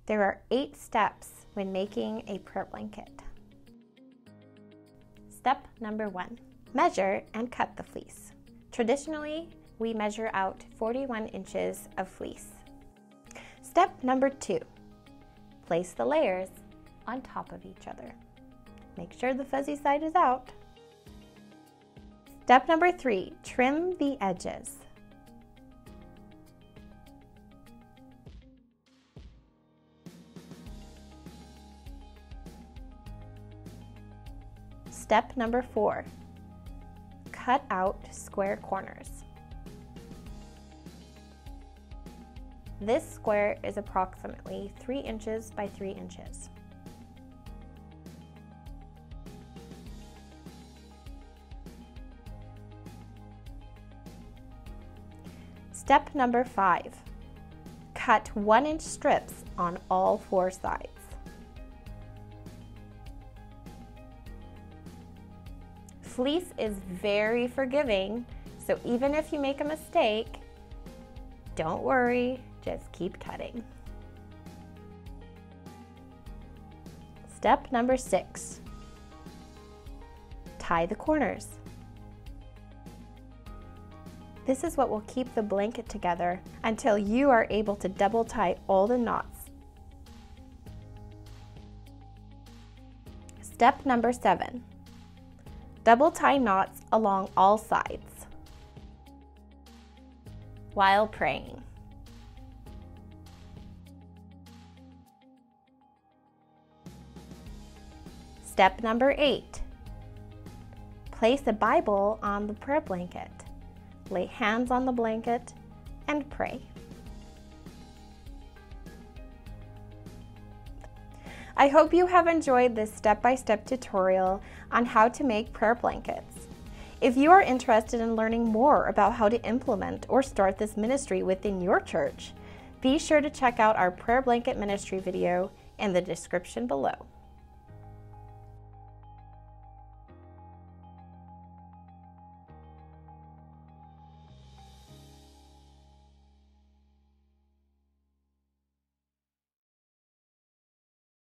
There are 8 steps when making a prayer blanket. Step number 1, measure and cut the fleece. Traditionally, we measure out 41 inches of fleece. Step number 2, place the layers on top of each other. Make sure the fuzzy side is out. Step number 3, trim the edges. Step number 4, cut out square corners. This square is approximately 3 inches by 3 inches. Step number 5, cut 1-inch strips on all 4 sides. Fleece is very forgiving, so even if you make a mistake, don't worry, just keep cutting. Step number 6, tie the corners. This is what will keep the blanket together until you are able to double tie all the knots. Step number 7, double tie knots along all sides while praying. Step number 8, place a Bible on the prayer blanket. Lay hands on the blanket and pray. I hope you have enjoyed this step-by-step tutorial on how to make prayer blankets. If you are interested in learning more about how to implement or start this ministry within your church, be sure to check out our prayer blanket ministry video in the description below.